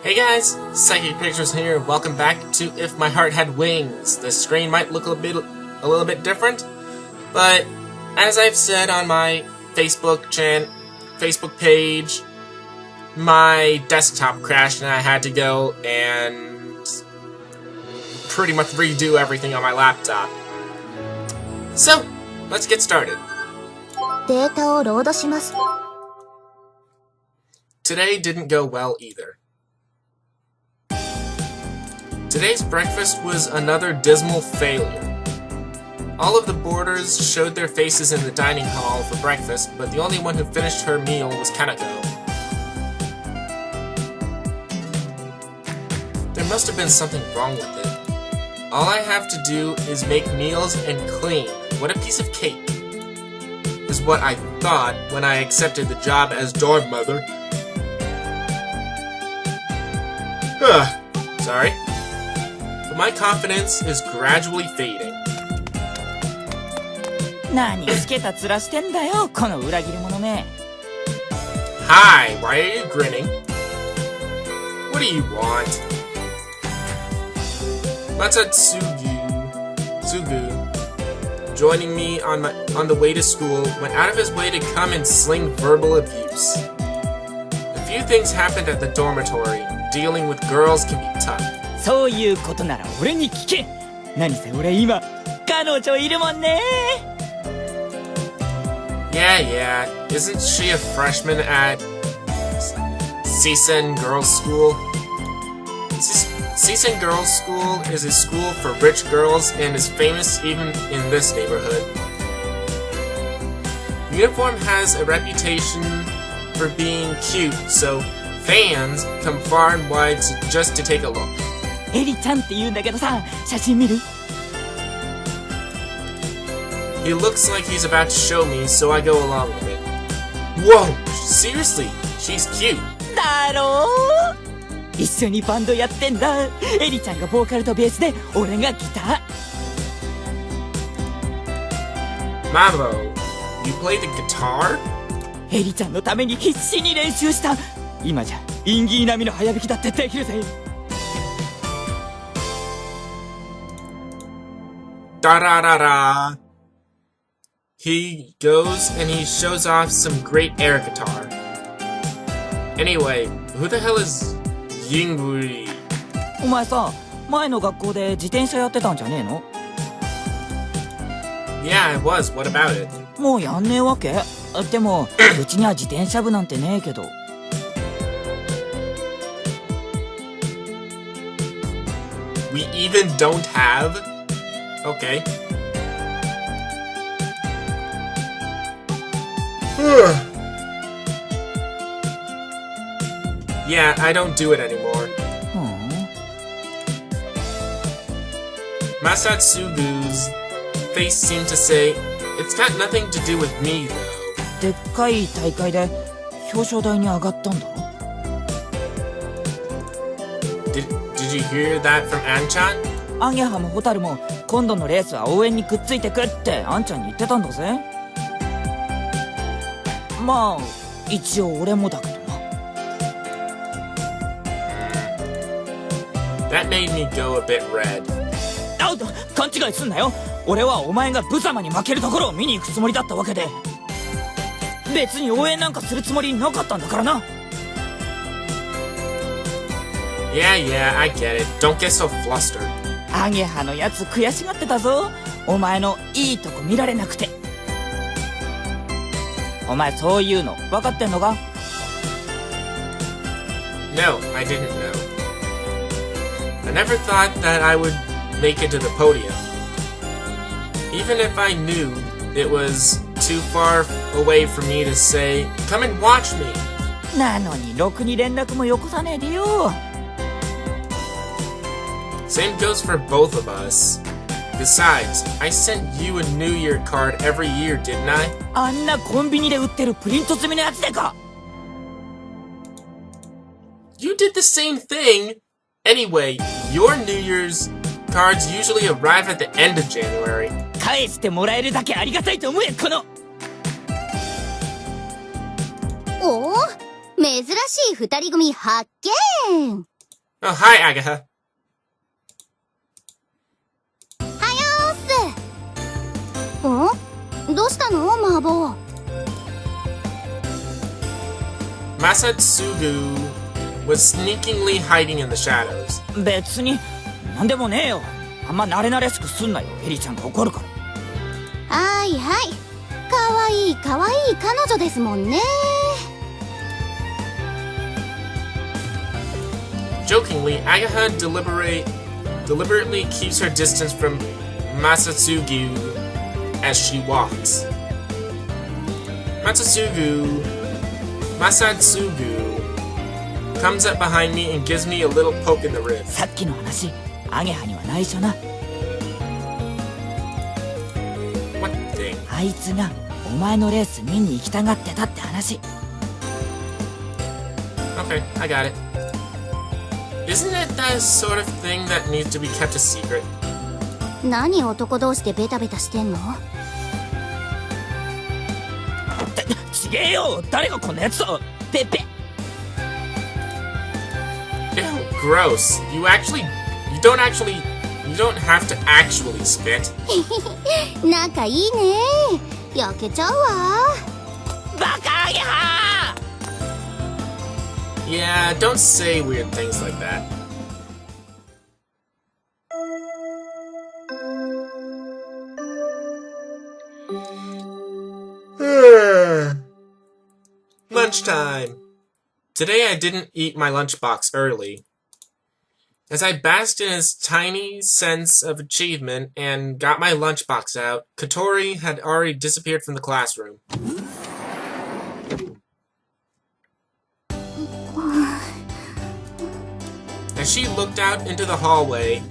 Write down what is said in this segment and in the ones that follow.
Hey guys, Psychic Pictures here. Welcome back to If My Heart Had Wings. The screen might look a little bit different, but as I've said on my Facebook page, my desktop crashed and I had to go and pretty much redo everything on my laptop. So, let's get started. Today didn't go well either. Today's breakfast was another dismal failure. All of the boarders showed their faces in the dining hall for breakfast, but the only one who finished her meal was Kanako. There must have been something wrong with it. All I have to do is make meals and clean. What a piece of cake, is what I thought when I accepted the job as dorm mother. Sorry. But my confidence is gradually fading. Hi, why are you grinning? What do you want? Sugu, joining me on the way to school, went out of his way to come and sling verbal abuse. A few things happened at the dormitory. Dealing with girls can be tough. Yeah. Isn't she a freshman at Seisen Girls' School? Seisen Girls' School is a school for rich girls and is famous even in this neighborhood. The uniform has a reputation for being cute, so fans come far and wide just to take a look. He looks like he's about to show me, so I go along with it. Whoa! Seriously, she's cute. Mambo, you play the guitar? Da-da-da-da. He goes and he shows off some great air guitar. Anyway, who the hell is Yinguri? Yeah, I was. What about it? We even don't have? Okay. Yeah, I don't do it anymore. Masatsugu's face seemed to say, it's got nothing to do with me, though. Did you hear that from An-chan? That made me go a bit red. Yeah, I get it. Don't get so flustered. No, I didn't know. I never thought that I would make it to the podium. Even if I knew it was too far away for me to say, come and watch me. Same goes for both of us. Besides, I sent you a New Year card every year, didn't I? You did the same thing! Anyway, your New Year's cards usually arrive at the end of January. 返してもらえるだけありがたいと思えこの。おお、珍しい二人組発見 Oh, hi, Agatha. はよーっすどうしたのマーボー Masatsugu was sneakingly hiding in the shadows. 別になんでもねえよ。あんま慣れ慣れしくすんなよ。エリちゃんが怒るから。はいはいかわいいかわいい彼女ですもんね Jokingly, Agatha deliberately keeps her distance from Masatsugu as she walks. Masatsugu comes up behind me and gives me a little poke in the ribs. さっきの話、アゲハには内緒な。What thing? あいつがお前のレース見に行きたがってたって話。Okay, I got it. Isn't it that sort of thing that needs to be kept a secret? 何男同士でベタベタしてんのちげえよ。誰がこんなやつと。ペッペ。Ew, gross. You don't have to actually spit. 仲いいね焼けちゃうわバカアゲハ Yeah, don't say weird things like that. Lunchtime. Today I didn't eat my lunchbox early. As I basked in his tiny sense of achievement and got my lunchbox out, Katori had already disappeared from the classroom. As she looked out into the hallway,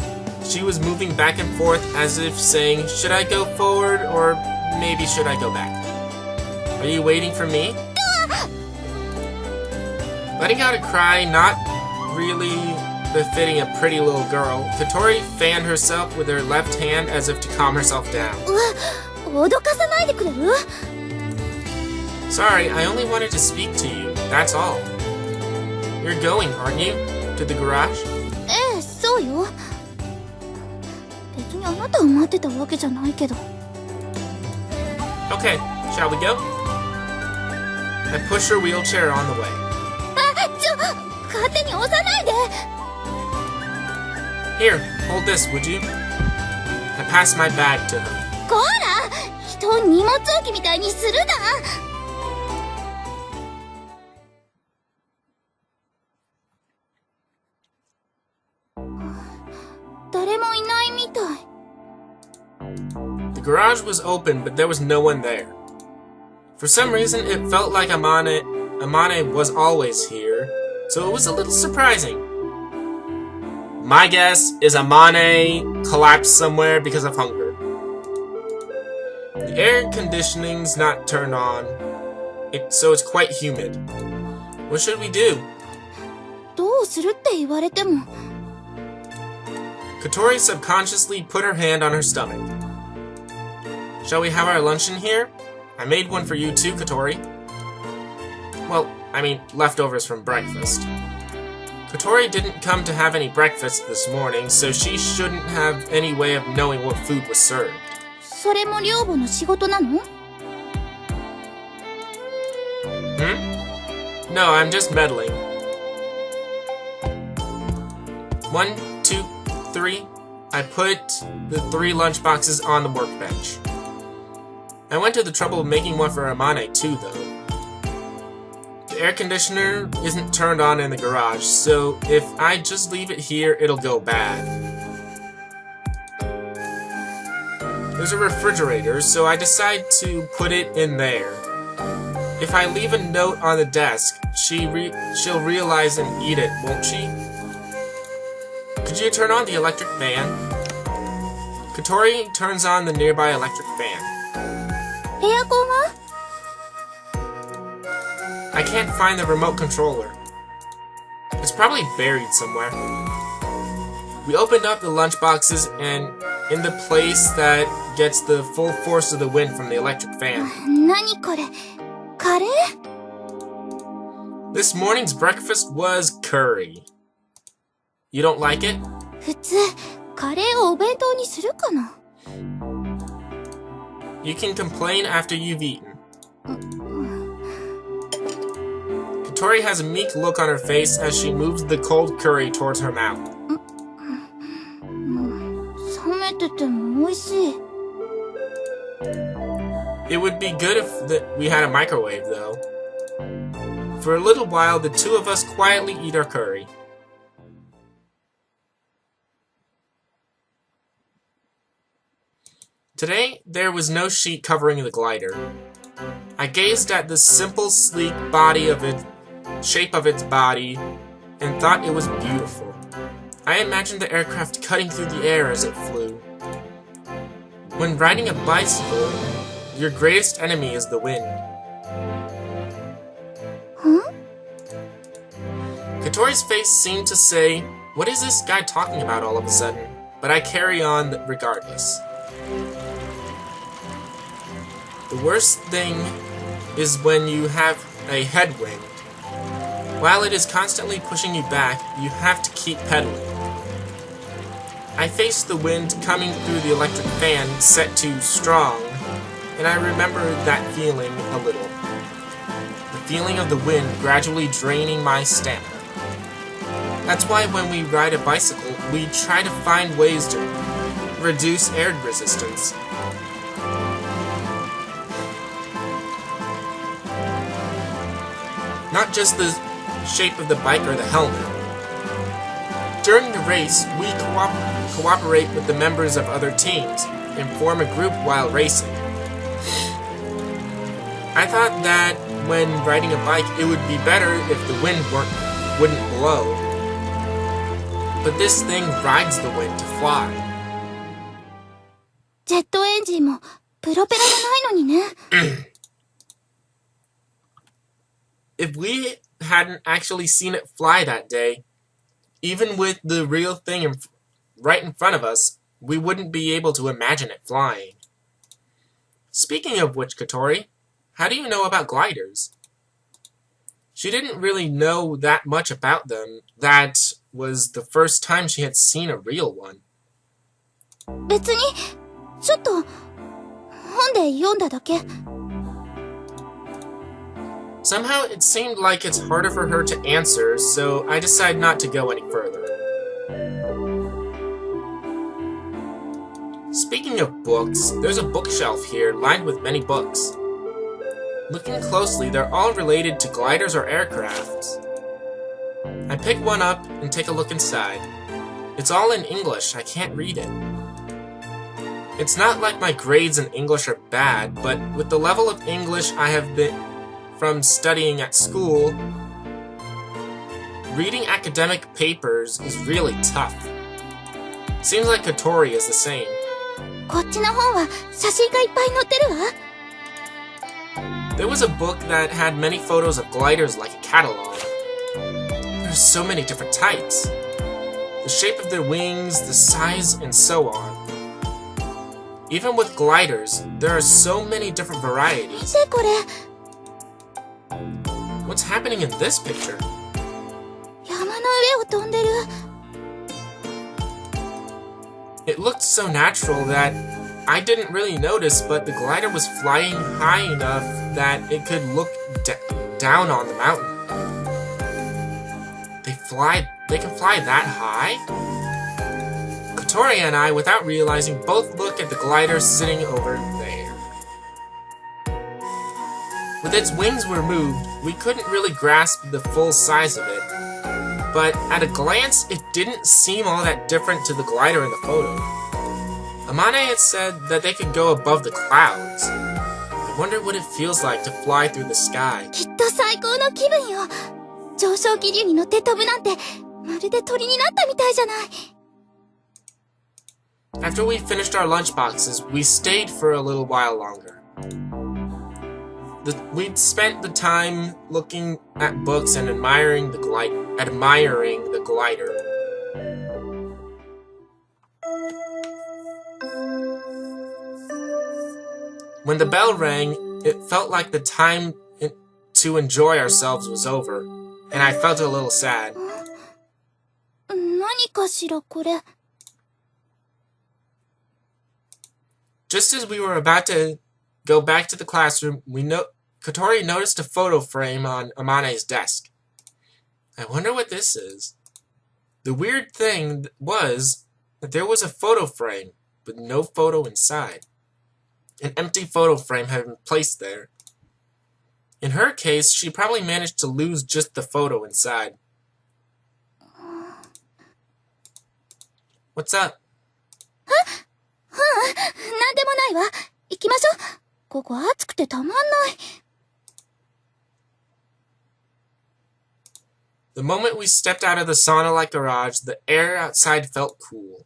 she was moving back and forth as if saying, should I go forward or maybe should I go back? Are you waiting for me? Letting out a cry not really befitting a pretty little girl, Katori fanned herself with her left hand as if to calm herself down. 脅かさないでくれる Sorry, I only wanted to speak to you, that's all. You're going, aren't you? To the garage? ええそうよ別にあなたを待ってたわけじゃないけど Okay, shall we go? I push her wheelchair on the way. 勝手に押さないで Here, hold this, would you? I pass my bag to her. こら人を荷物置きみたいにするな誰もいないみたい The garage was open, but there was no one there. For some reason, it felt like Amane was always here, so it was a little surprising. My guess is Amane collapsed somewhere because of hunger. The air conditioning's not turned on, so it's quite humid. What should we do? どうするって言われても Katori subconsciously put her hand on her stomach. Shall we have our lunch in here? I made one for you too, Katori. Well, I mean, leftovers from breakfast. Katori didn't come to have any breakfast this morning, so she shouldn't have any way of knowing what food was served. それも寮母の仕事なの No, I'm just meddling. 1, 2, 3. I put the 3 lunchboxes on the workbench. I went to the trouble of making one for Amane too, though. The air conditioner isn't turned on in the garage, so if I just leave it here, it'll go bad. There's a refrigerator, so I decide to put it in there. If I leave a note on the desk, she'll realize and eat it, won't she? Could you turn on the electric fan? Katori turns on the nearby electric fan. エアコンは I can't find the remote controller. It's probably buried somewhere. We opened up the lunchboxes and in the place that gets the full force of the wind from the electric fan. 何これカレー This morning's breakfast was curry. You don't like it? 普通、カレーをお弁当にするかな You can complain after you've eaten. Katori has a meek look on her face as she moves the cold curry towards her mouth. 冷めてても美味しい。It would be good if we had a microwave, though. For a little while, the two of us quietly eat our curry. Today, there was no sheet covering the glider. I gazed at the simple, sleek shape of its body, and thought it was beautiful. I imagined the aircraft cutting through the air as it flew. When riding a bicycle, your greatest enemy is the wind. Huh? Katori's face seemed to say, "What is this guy talking about all of a sudden?" But I carry on regardless. The worst thing is when you have a headwind. While it is constantly pushing you back, you have to keep pedaling. I faced the wind coming through the electric fan set to strong, and I remember that feeling a little. The feeling of the wind gradually draining my stamina. That's why when we ride a bicycle, we try to find ways to reduce air resistance. Not just the shape of the bike or the helmet. During the race, we cooperate with the members of other teams and form a group while racing. I thought that when riding a bike, it would be better if the wind wouldn't blow. But this thing rides the wind to fly. ジェットエンジンもプロペラがないのにね。If we hadn't actually seen it fly that day, even with the real thing right in front of us, we wouldn't be able to imagine it flying. Speaking of which, Katori, how do you know about gliders? She didn't really know that much about them. That was the first time she had seen a real one. 別に、ちょっと、本で読んだだけ。Somehow it seemed like it's harder for her to answer, so I decided not to go any further. Speaking of books, there's a bookshelf here lined with many books. Looking closely, they're all related to gliders or aircrafts. I pick one up and take a look inside. It's all in English, I can't read it. It's not like my grades in English are bad, but with the level of English I have been from studying at school, reading academic papers is really tough. Seems like Katori is the same. こっちの本は写真がいっぱい載ってるわ。There was a book that had many photos of gliders like a catalog. There's so many different types. The shape of their wings, the size, and so on. Even with gliders, there are so many different varieties. 見てこれ。What's happening in this picture? 山の上を飛んでる。It looked so natural that I didn't really notice, but the glider was flying high enough that it could look down on the mountain. They can fly that high? Katori and I, without realizing, both look at the glider sitting over there. With its wings removed, we couldn't really grasp the full size of it. But at a glance, it didn't seem all that different to the glider in the photo. Amane had said that they could go above the clouds. I wonder what it feels like to fly through the sky. きっと最高の気分よ。上昇気流に乗って飛ぶなんて、まるで鳥になったみたいじゃない。After we finished our lunchboxes, we stayed for a little while longer. We'd spent the time looking at books and admiring the glider. When the bell rang, it felt like the time to enjoy ourselves was over. and I felt a little sad. 何かしらこれ。 Just as we were about to go back to the classroom, Kotori noticed a photo frame on Amane's desk. I wonder what this is. The weird thing was that there was a photo frame, but no photo inside. An empty photo frame had been placed there. In her case, she probably managed to lose just the photo inside. What's up? なんでもないわ。行きましょう。ここ暑くてたまんない。 The moment we stepped out of the sauna-like garage, the air outside felt cool.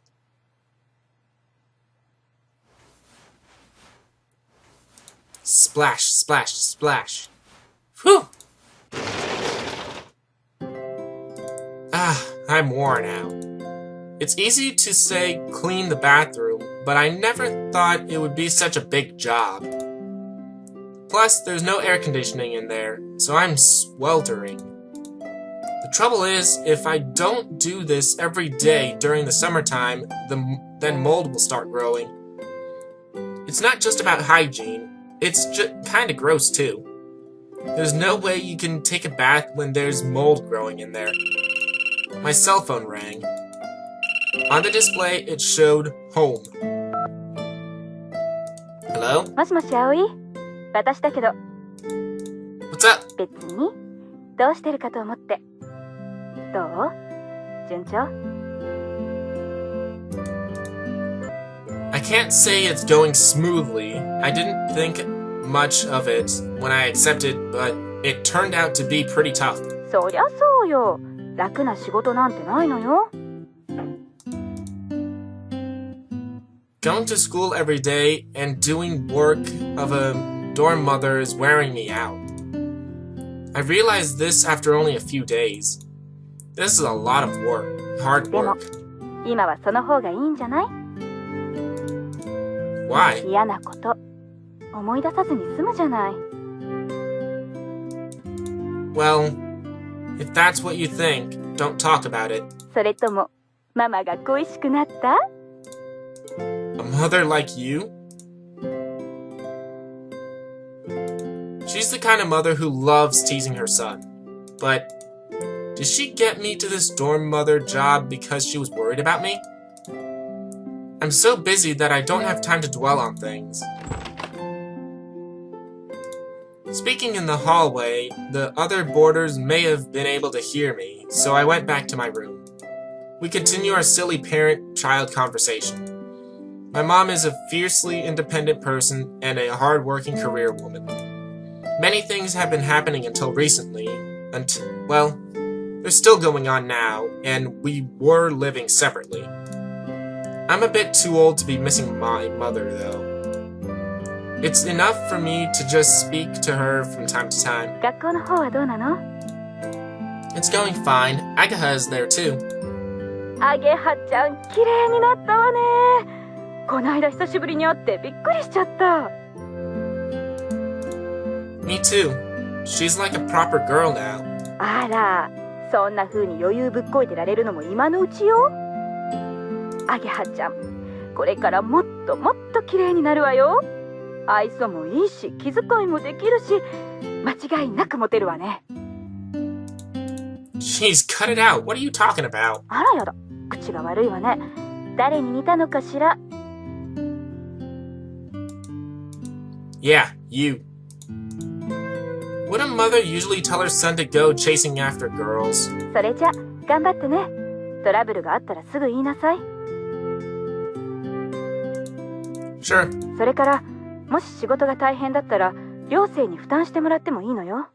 Splash, splash, splash. Whew! I'm worn out. It's easy to say clean the bathroom, but I never thought it would be such a big job. Plus, there's no air conditioning in there, so I'm sweltering. The trouble is, if I don't do this every day during the summertime, then mold will start growing. It's not just about hygiene, it's just kinda gross too. There's no way you can take a bath when there's mold growing in there. My cell phone rang. On the display, it showed home. Hello? もしもし葵、私だけど。What's up? 別にどうしてるかと思って。どう？順調？ I can't say it's going smoothly. I didn't think much of it when I accepted, but it turned out to be pretty tough. そりゃそうよ。楽な仕事なんてないのよ。Going to school every day and doing work of a dorm mother is wearing me out. I realized this after only a few days. This is a lot of work, hard でも work. 今はその方がいいんじゃない？ Why? 嫌なこと思い出さずに済むじゃない。 Well, if that's what you think, don't talk about it. それともママが恋しくなった？ A mother like you? She's the kind of mother who loves teasing her son. But did she get me to this dorm mother job because she was worried about me? I'm so busy that I don't have time to dwell on things. Speaking in the hallway, the other boarders may have been able to hear me, so I went back to my room. We continue our silly parent-child conversation. My mom is a fiercely independent person and a hard-working career woman. Many things have been happening until recently, well, they're still going on now, and we were living separately. I'm a bit too old to be missing my mother, though. It's enough for me to just speak to her from time to time. 学校の方はどうなの？ It's going fine. Agaha is there too. あげはちゃん綺麗になったわね。この間久しぶりに会ってびっくりしちゃった。 Me too. She's like a proper girl now. あら、そんな風に余裕ぶっこいてられるのも今のうちよ。あげはちゃん、これからもっともっと綺麗になるわよ。愛想もいいし、気遣いもできるし、間違いなくモテるわね。 Jeez, cut it out. What are you talking about? あらやだ、口が悪いわね。誰に似たのかしら。 Yeah, you. Would a mother usually tell her son to go chasing after girls? それじゃ、頑張ってね。トラブルがあったらすぐ言いなさい。 Sure. それから、もし仕事が大変だったら、寮生に負担してもらってもいいのよ。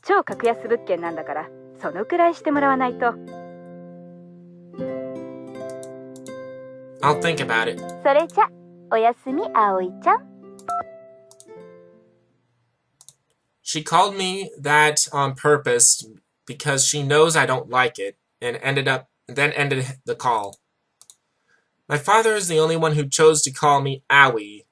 超格安物件なんだから、そのくらいしてもらわないと。 I'll think about it. それじゃ、おやすみ、葵ちゃん。 She called me that on purpose because she knows I don't like it, and ended the call. My father is the only one who chose to call me Aoi,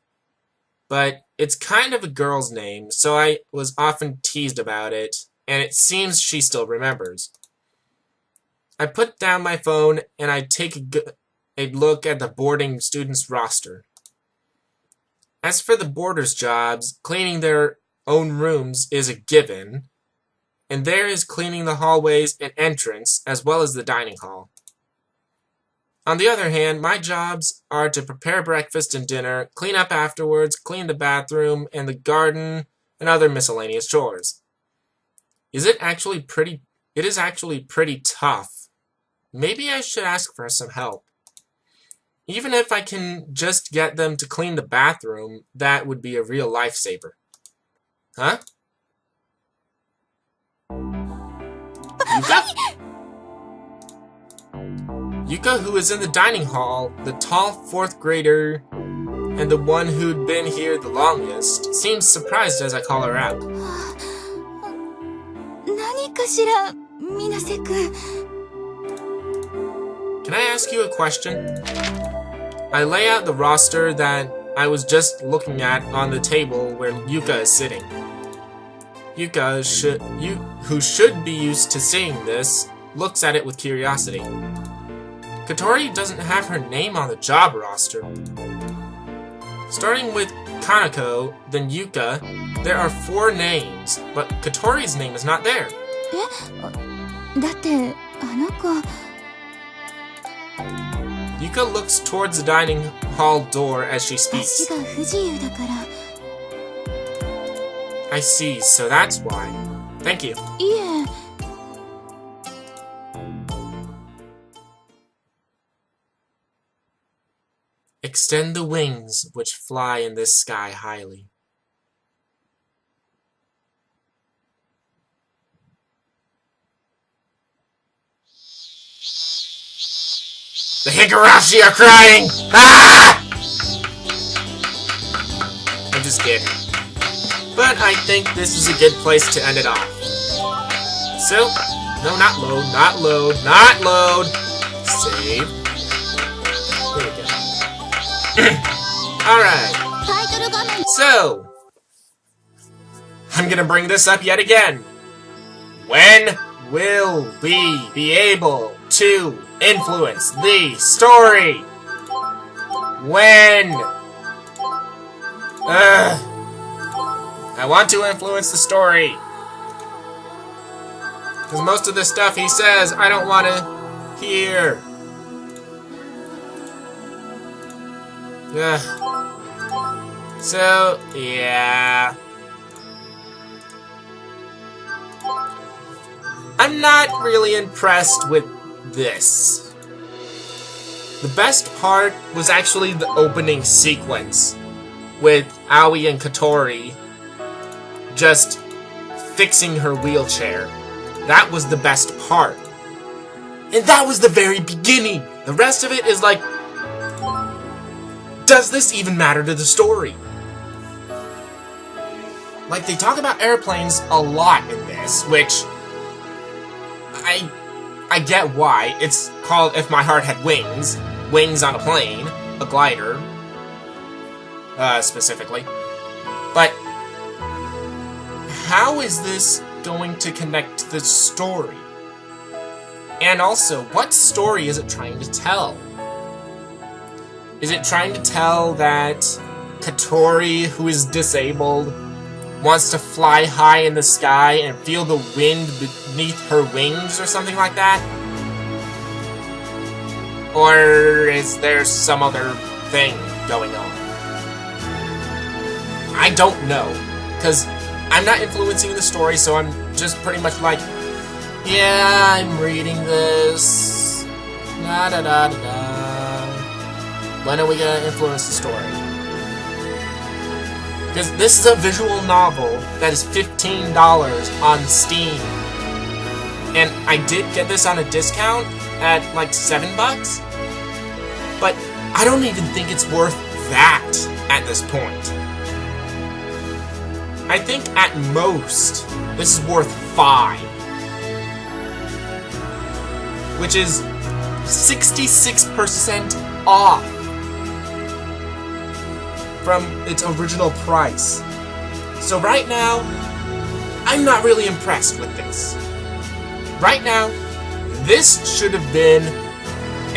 but it's kind of a girl's name, so I was often teased about it. and it seems she still remembers. I put down my phone and I take a look at the boarding students' roster. As for the boarders' jobs, cleaning their own rooms is a given, and there is cleaning the hallways and entrance, as well as the dining hall. On the other hand, my jobs are to prepare breakfast and dinner, clean up afterwards, clean the bathroom and the garden, and other miscellaneous chores. It is actually pretty tough. Maybe I should ask for some help. Even if I can just get them to clean the bathroom, that would be a real lifesaver. Huh? Yuka? Yuka, who is in the dining hall, the tall 4th grader, and the one who'd been here the longest, seems surprised as I call her out. 何かしら、水瀬くん。 Can I ask you a question? I lay out the roster that I was just looking at on the table where Yuka is sitting. Yuka, who should be used to seeing this, looks at it with curiosity. Katori doesn't have her name on the job roster. Starting with Kanako, then Yuka, there are 4 names, but Katori's name is not there. だって、あの子。 Yuka looks towards the dining hall door as she 足 speaks. が不自由だから。 I see, so that's why. Thank you. いえ。 Extend the wings which fly in this sky highly. The Higurashi are crying! Ah! I'm just kidding. But I think this is a good place to end it off. So, no, not load, not load, not load. Save. Here we go. Alright. タイトル画面。 So, I'm gonna bring this up yet again. When will we be able to influence the story? When? I want to influence the story. Because most of the stuff he says, I don't want to hear. So, yeah. I'm not really impressed with this. The best part was actually the opening sequence with Aoi and Katori just fixing her wheelchair. That was the best part. And that was the very beginning. The rest of it is like, does this even matter to the story? Like, they talk about airplanes a lot in this, which I get why. It's called If My Heart Had Wings. Wings on a plane. A glider. Specifically. But how is this going to connect to the story? And also, what story is it trying to tell? Is it trying to tell that Katori, who is disabled, wants to fly high in the sky and feel the wind beneath her wings or something like that? Or is there some other thing going on? I don't know, because I'm not influencing the story, so I'm just pretty much like, yeah, I'm reading this. Da da da da da. When are we gonna influence the story? Because this is a visual novel that is $15 on Steam. And I did get this on a discount at like $7. But I don't even think it's worth that at this point. I think at most, this is worth $5. Which is 66% off from its original price. So right now, I'm not really impressed with this. Right now, this should have been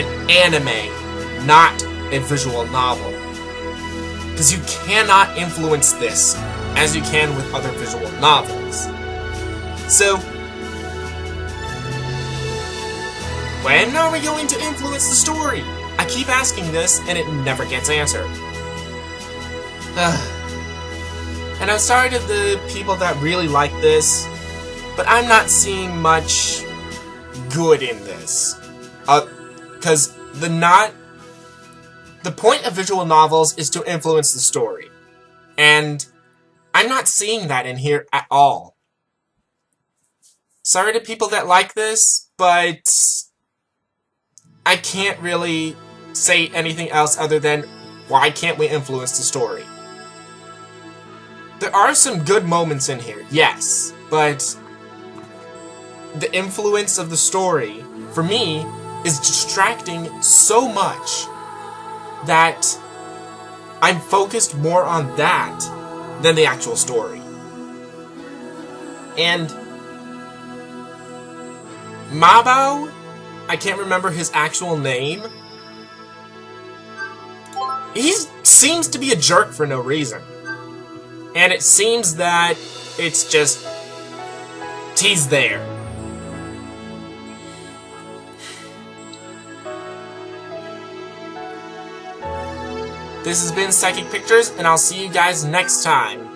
an anime, not a visual novel. Because you cannot influence this as you can with other visual novels. So, when are we going to influence the story? I keep asking this, and it never gets answered. And I'm sorry to the people that really like this, but I'm not seeing much good in this. Because the point of visual novels is to influence the story. And I'm not seeing that in here at all. Sorry to people that like this, but I can't really say anything else other than, why can't we influence the story? There are some good moments in here, yes, but the influence of the story, for me, is distracting so much that I'm focused more on that than the actual story. And Mabao, I can't remember his actual name. He seems to be a jerk for no reason. And it seems that it's just, he's there. This has been Psychic Pictures, and I'll see you guys next time.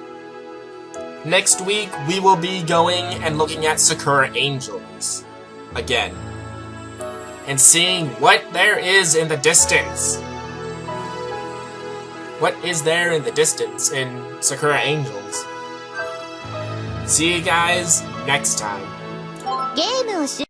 Next week, we will be going and looking at Sakura Angels again, and seeing what there is in the distance. What is there in the distance in Sakura Angels? See you guys next time. ゲームをし